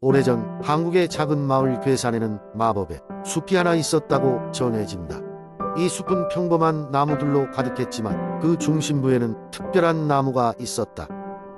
오래전 한국의 작은 마을 괴산에는 마법의 숲이 하나 있었다고 전해진다. 이 숲은 평범한 나무들로 가득했지만 그 중심부에는 특별한 나무가 있었다.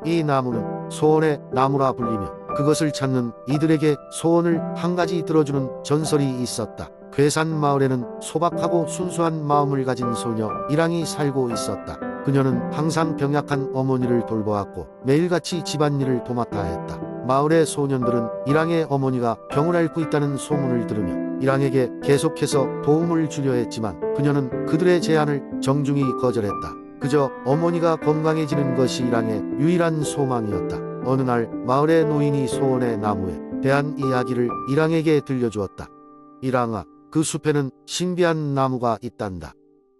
이 나무는 소원의 나무라 불리며 그것을 찾는 이들에게 소원을 한 가지 들어주는 전설이 있었다. 괴산 마을에는 소박하고 순수한 마음을 가진 소녀 이랑이 살고 있었다. 그녀는 항상 병약한 어머니를 돌보았고 매일같이 집안일을 도맡아 했다. 마을의 소년들은 이랑의 어머니가 병을 앓고 있다는 소문을 들으며 이랑에게 계속해서 도움을 주려 했지만 그녀는 그들의 제안을 정중히 거절했다. 그저 어머니가 건강해지는 것이 이랑의 유일한 소망이었다. 어느 날 마을의 노인이 소원의 나무에 대한 이야기를 이랑에게 들려주었다. 이랑아, 그 숲에는 신비한 나무가 있단다.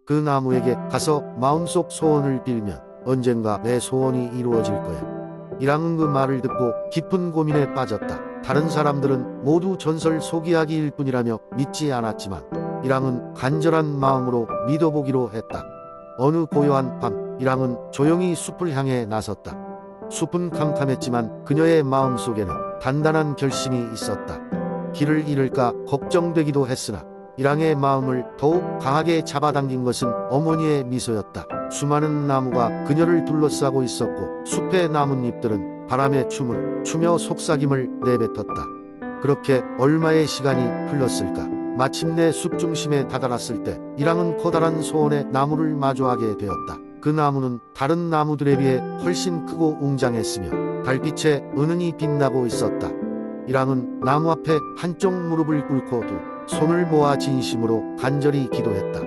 그 나무에게 가서 마음속 소원을 빌면 언젠가 내 소원이 이루어질 거야. 이랑은 그 말을 듣고 깊은 고민에 빠졌다. 다른 사람들은 모두 전설 속 이야기일 뿐이라며 믿지 않았지만 이랑은 간절한 마음으로 믿어보기로 했다. 어느 고요한 밤, 이랑은 조용히 숲을 향해 나섰다. 숲은 캄캄했지만 그녀의 마음속에는 단단한 결심이 있었다. 길을 잃을까 걱정되기도 했으나 이랑의 마음을 더욱 강하게 잡아당긴 것은 어머니의 미소였다. 수많은 나무가 그녀를 둘러싸고 있었고 숲의 나뭇잎들은 바람에 춤을 추며 속삭임을 내뱉었다. 그렇게 얼마의 시간이 흘렀을까. 마침내 숲 중심에 다다랐을 때 이랑은 커다란 소원의 나무를 마주하게 되었다. 그 나무는 다른 나무들에 비해 훨씬 크고 웅장했으며 달빛에 은은히 빛나고 있었다. 이랑은 나무 앞에 한쪽 무릎을 꿇고 두 손을 모아 진심으로 간절히 기도했다.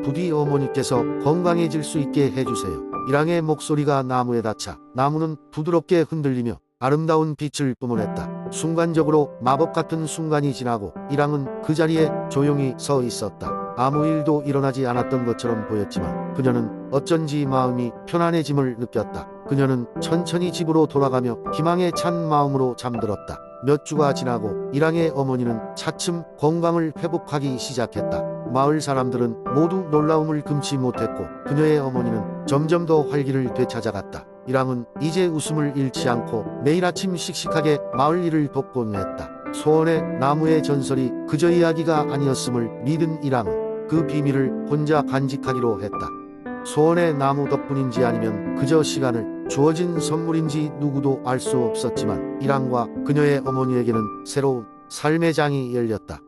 부디 어머니께서 건강해질 수 있게 해주세요. 이랑의 목소리가 나무에 닿자 나무는 부드럽게 흔들리며 아름다운 빛을 뿜어냈다. 순간적으로 마법 같은 순간이 지나고 이랑은 그 자리에 조용히 서 있었다. 아무 일도 일어나지 않았던 것처럼 보였지만 그녀는 어쩐지 마음이 편안해짐을 느꼈다. 그녀는 천천히 집으로 돌아가며 희망에 찬 마음으로 잠들었다. 몇 주가 지나고 이랑의 어머니는 차츰 건강을 회복하기 시작했다. 마을 사람들은 모두 놀라움을 금치 못했고 그녀의 어머니는 점점 더 활기를 되찾아갔다. 이랑은 이제 웃음을 잃지 않고 매일 아침 씩씩하게 마을 일을 돕곤 했다. 소원의 나무의 전설이 그저 이야기가 아니었음을 믿은 이랑은 그 비밀을 혼자 간직하기로 했다. 소원의 나무 덕분인지 아니면 그저 시간을 주어진 선물인지 누구도 알 수 없었지만 이랑과 그녀의 어머니에게는 새로운 삶의 장이 열렸다.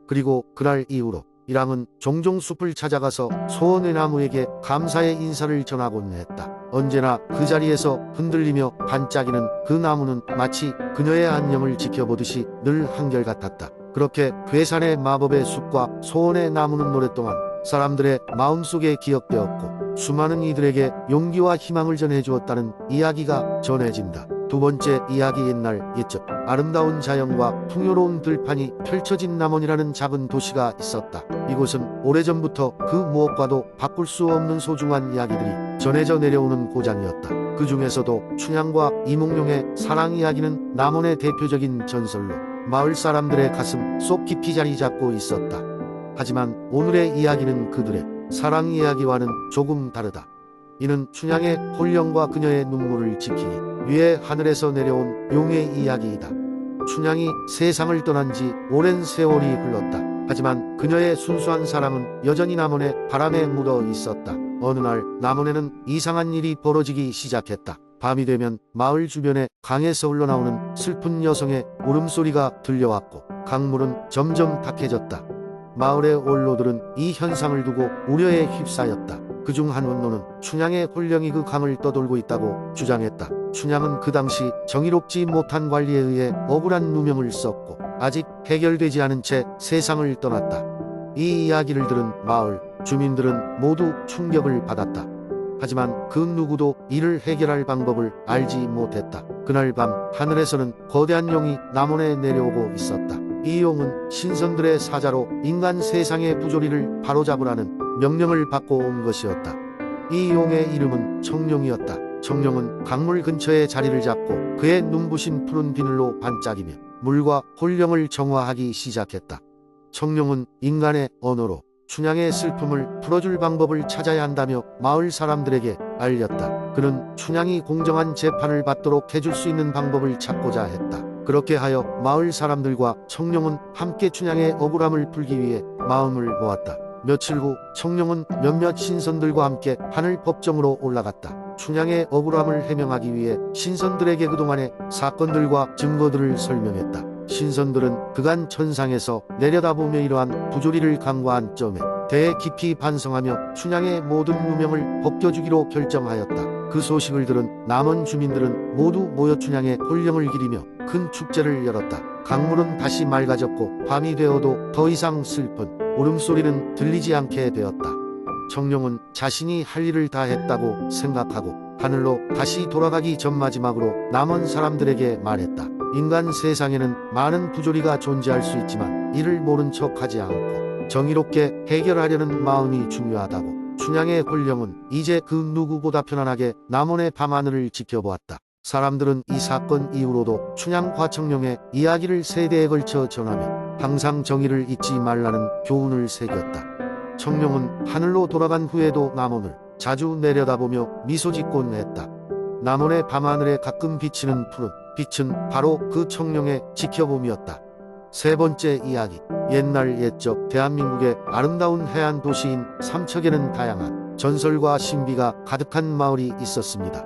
그리고 그날 이후로 이랑은 종종 숲을 찾아가서 소원의 나무에게 감사의 인사를 전하곤 했다. 언제나 그 자리에서 흔들리며 반짝이는 그 나무는 마치 그녀의 안녕을 지켜보듯이 늘 한결같았다. 그렇게 괴산의 마법의 숲과 소원의 나무는 오랫동안 사람들의 마음속에 기억되었고 수많은 이들에게 용기와 희망을 전해주었다는 이야기가 전해진다. 두 번째 이야기. 옛날 옛적 아름다운 자연과 풍요로운 들판이 펼쳐진 남원이라는 작은 도시가 있었다. 이곳은 오래전부터 그 무엇과도 바꿀 수 없는 소중한 이야기들이 전해져 내려오는 고장이었다. 그 중에서도 춘향과 이몽룡의 사랑 이야기는 남원의 대표적인 전설로 마을 사람들의 가슴 속 깊이 자리 잡고 있었다. 하지만 오늘의 이야기는 그들의 사랑 이야기와는 조금 다르다. 이는 춘향의 혼령과 그녀의 눈물을 지키기 위해 하늘에서 내려온 용의 이야기이다. 춘향이 세상을 떠난 지 오랜 세월이 흘렀다. 하지만 그녀의 순수한 사랑은 여전히 남원의 바람에 묻어 있었다. 어느 날 남원에는 이상한 일이 벌어지기 시작했다. 밤이 되면 마을 주변에 강에서 흘러나오는 슬픈 여성의 울음소리가 들려왔고 강물은 점점 탁해졌다. 마을의 원로들은 이 현상을 두고 우려에 휩싸였다. 그중 한 원로는 춘향의 혼령이 그 강을 떠돌고 있다고 주장했다. 춘향은 그 당시 정의롭지 못한 관리에 의해 억울한 누명을 썼고 아직 해결되지 않은 채 세상을 떠났다. 이 이야기를 들은 마을 주민들은 모두 충격을 받았다. 하지만 그 누구도 이를 해결할 방법을 알지 못했다. 그날 밤 하늘에서는 거대한 용이 남원에 내려오고 있었다. 이 용은 신선들의 사자로 인간 세상의 부조리를 바로잡으라는 명령을 받고 온 것이었다. 이 용의 이름은 청룡이었다. 청룡은 강물 근처에 자리를 잡고 그의 눈부신 푸른 비늘로 반짝이며 물과 혼령을 정화하기 시작했다. 청룡은 인간의 언어로 춘향의 슬픔을 풀어줄 방법을 찾아야 한다며 마을 사람들에게 알렸다. 그는 춘향이 공정한 재판을 받도록 해줄 수 있는 방법을 찾고자 했다. 그렇게 하여 마을 사람들과 청룡은 함께 춘향의 억울함을 풀기 위해 마음을 모았다. 며칠 후 청룡은 몇몇 신선들과 함께 하늘 법정으로 올라갔다. 춘향의 억울함을 해명하기 위해 신선들에게 그동안의 사건들과 증거들을 설명했다. 신선들은 그간 천상에서 내려다보며 이러한 부조리를 간과한 점에 대해 깊이 반성하며 춘향의 모든 누명을 벗겨주기로 결정하였다. 그 소식을 들은 남원 주민들은 모두 모여 춘향의 혼령을 기리며 큰 축제를 열었다. 강물은 다시 맑아졌고 밤이 되어도 더 이상 슬픈 울음소리는 들리지 않게 되었다. 청룡은 자신이 할 일을 다 했다고 생각하고 하늘로 다시 돌아가기 전 마지막으로 남은 사람들에게 말했다. 인간 세상에는 많은 부조리가 존재할 수 있지만 이를 모른 척하지 않고 정의롭게 해결하려는 마음이 중요하다고. 춘향의 혼령은 이제 그 누구보다 편안하게 남원의 밤하늘을 지켜보았다. 사람들은 이 사건 이후로도 춘향과 청룡의 이야기를 세대에 걸쳐 전하며 항상 정의를 잊지 말라는 교훈을 새겼다. 청룡은 하늘로 돌아간 후에도 남원을 자주 내려다보며 미소 짓곤 했다. 남원의 밤하늘에 가끔 비치는 푸른 빛은 바로 그 청룡의 지켜봄이었다. 세 번째 이야기. 옛날 옛적 대한민국의 아름다운 해안 도시인 삼척에는 다양한 전설과 신비가 가득한 마을이 있었습니다.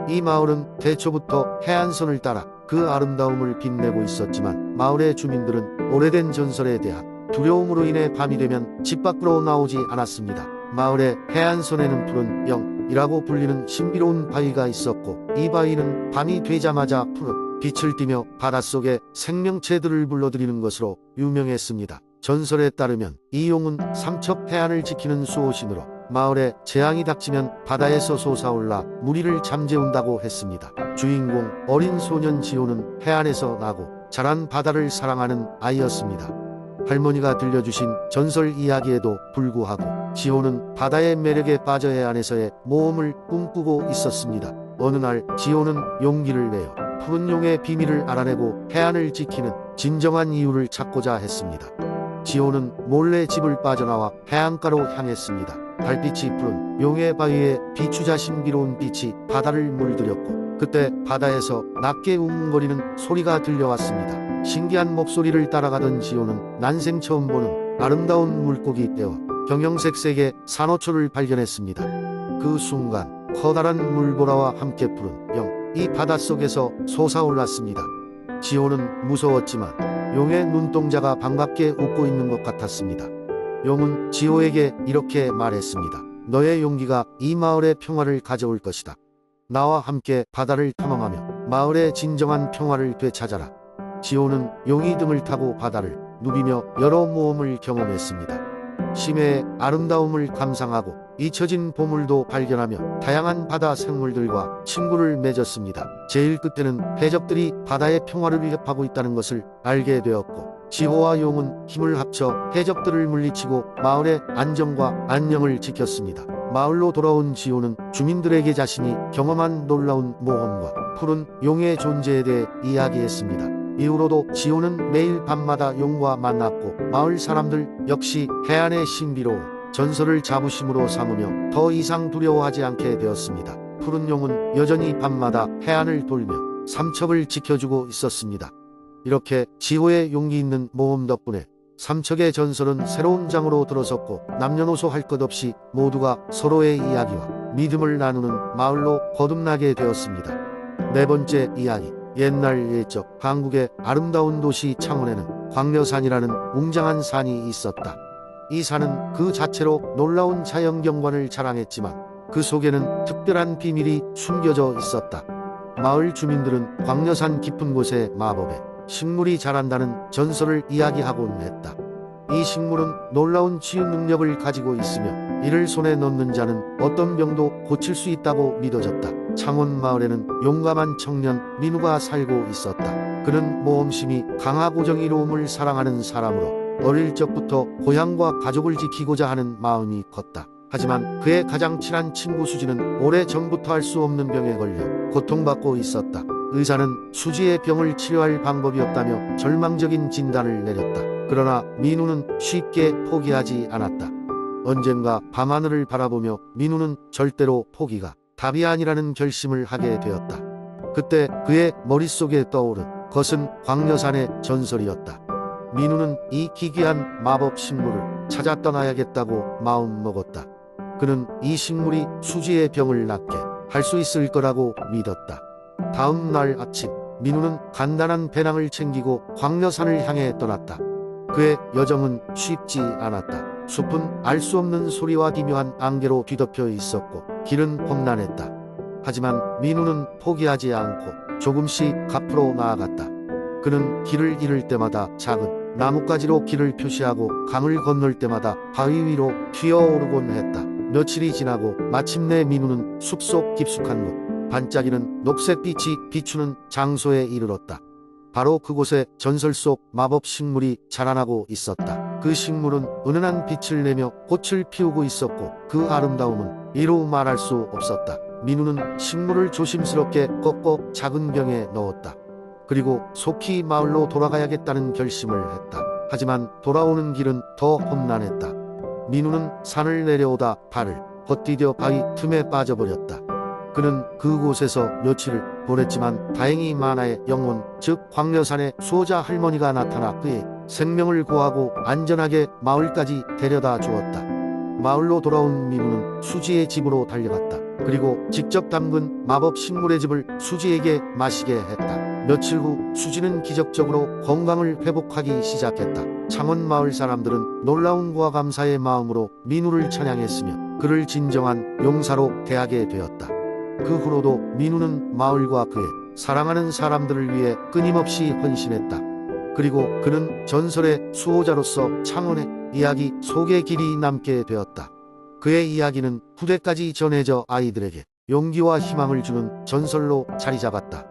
이 마을은 대초부터 해안선을 따라 그 아름다움을 빛내고 있었지만 마을의 주민들은 오래된 전설에 대한 두려움으로 인해 밤이 되면 집 밖으로 나오지 않았습니다. 마을의 해안선에는 푸른 영이라고 불리는 신비로운 바위가 있었고 이 바위는 밤이 되자마자 푸른 빛을 띠며 바닷속의 생명체들을 불러들이는 것으로 유명했습니다. 전설에 따르면 이 용은 삼척 해안을 지키는 수호신으로 마을에 재앙이 닥치면 바다에서 솟아올라 무리를 잠재운다고 했습니다. 주인공 어린 소년 지호는 해안에서 나고 자란 바다를 사랑하는 아이였습니다. 할머니가 들려주신 전설 이야기에도 불구하고 지호는 바다의 매력에 빠져 해안에서의 모험을 꿈꾸고 있었습니다. 어느 날 지호는 용기를 내어 푸른 용의 비밀을 알아내고 해안을 지키는 진정한 이유를 찾고자 했습니다. 지호는 몰래 집을 빠져나와 해안가로 향했습니다. 달빛이 푸른 용의 바위에 비추자 신비로운 빛이 바다를 물들였고 그때 바다에서 낮게 웅웅거리는 소리가 들려왔습니다. 신기한 목소리를 따라가던 지호는 난생 처음 보는 아름다운 물고기 떼와 경영색색의 산호초를 발견했습니다. 그 순간 커다란 물보라와 함께 푸른 용이 바닷속에서 솟아올랐습니다. 지호는 무서웠지만 용의 눈동자가 반갑게 웃고 있는 것 같았습니다. 용은 지호에게 이렇게 말했습니다. 너의 용기가 이 마을의 평화를 가져올 것이다. 나와 함께 바다를 탐험하며 마을의 진정한 평화를 되찾아라. 지호는 용이 등을 타고 바다를 누비며 여러 모험을 경험했습니다. 심해의 아름다움을 감상하고 잊혀진 보물도 발견하며 다양한 바다 생물들과 친구를 맺었습니다. 제일 끝에는 해적들이 바다의 평화를 위협하고 있다는 것을 알게 되었고 지호와 용은 힘을 합쳐 해적들을 물리치고 마을의 안정과 안녕을 지켰습니다. 마을로 돌아온 지호는 주민들에게 자신이 경험한 놀라운 모험과 푸른 용의 존재에 대해 이야기했습니다. 이후로도 지호는 매일 밤마다 용과 만났고 마을 사람들 역시 해안의 신비로운 전설을 자부심으로 삼으며 더 이상 두려워하지 않게 되었습니다. 푸른 용은 여전히 밤마다 해안을 돌며 삼척을 지켜주고 있었습니다. 이렇게 지호의 용기 있는 모험 덕분에 삼척의 전설은 새로운 장으로 들어섰고 남녀노소 할 것 없이 모두가 서로의 이야기와 믿음을 나누는 마을로 거듭나게 되었습니다. 네 번째 이야기. 옛날 옛적 한국의 아름다운 도시 창원에는 광려산이라는 웅장한 산이 있었다. 이 산은 그 자체로 놀라운 자연경관을 자랑했지만 그 속에는 특별한 비밀이 숨겨져 있었다. 마을 주민들은 광려산 깊은 곳에 마법의 식물이 자란다는 전설을 이야기하곤 했다. 이 식물은 놀라운 치유 능력을 가지고 있으며 이를 손에 넣는 자는 어떤 병도 고칠 수 있다고 믿어졌다. 창원 마을에는 용감한 청년 민우가 살고 있었다. 그는 모험심이 강하고 정의로움을 사랑하는 사람으로 어릴 적부터 고향과 가족을 지키고자 하는 마음이 컸다. 하지만 그의 가장 친한 친구 수지는 오래전부터 알 수 없는 병에 걸려 고통받고 있었다. 의사는 수지의 병을 치료할 방법이 없다며 절망적인 진단을 내렸다. 그러나 민우는 쉽게 포기하지 않았다. 언젠가 밤하늘을 바라보며 민우는 절대로 포기가 답이 아니라는 결심을 하게 되었다. 그때 그의 머릿속에 떠오른 것은 광려산의 전설이었다. 민우는 이 기괴한 마법 식물을 찾아 떠나야겠다고 마음먹었다. 그는 이 식물이 수지의 병을 낫게 할 수 있을 거라고 믿었다. 다음 날 아침, 민우는 간단한 배낭을 챙기고 광려산을 향해 떠났다. 그의 여정은 쉽지 않았다. 숲은 알 수 없는 소리와 기묘한 안개로 뒤덮여 있었고 길은 험난했다. 하지만 민우는 포기하지 않고 조금씩 앞으로 나아갔다. 그는 길을 잃을 때마다 작은 나뭇가지로 길을 표시하고 강을 건널 때마다 바위 위로 튀어오르곤 했다. 며칠이 지나고 마침내 민우는 숲속 깊숙한 곳, 반짝이는 녹색빛이 비추는 장소에 이르렀다. 바로 그곳에 전설 속 마법 식물이 자라나고 있었다. 그 식물은 은은한 빛을 내며 꽃을 피우고 있었고 그 아름다움은 이루 말할 수 없었다. 민우는 식물을 조심스럽게 꺾어 작은 병에 넣었다. 그리고 속히 마을로 돌아가야겠다는 결심을 했다. 하지만 돌아오는 길은 더 험난했다. 민우는 산을 내려오다 발을 헛디뎌 바위 틈에 빠져버렸다. 그는 그곳에서 며칠을 보냈지만 다행히 만화의 영혼, 즉 광려산의 수호자 할머니가 나타나 그의 생명을 구하고 안전하게 마을까지 데려다 주었다. 마을로 돌아온 민우는 수지의 집으로 달려갔다. 그리고 직접 담근 마법 식물의 즙을 수지에게 마시게 했다. 며칠 후 수지는 기적적으로 건강을 회복하기 시작했다. 창원 마을 사람들은 놀라움과 감사의 마음으로 민우를 찬양했으며 그를 진정한 용사로 대하게 되었다. 그 후로도 민우는 마을과 그의 사랑하는 사람들을 위해 끊임없이 헌신했다. 그리고 그는 전설의 수호자로서 창원의 이야기 속의 길이 남게 되었다. 그의 이야기는 후대까지 전해져 아이들에게 용기와 희망을 주는 전설로 자리 잡았다.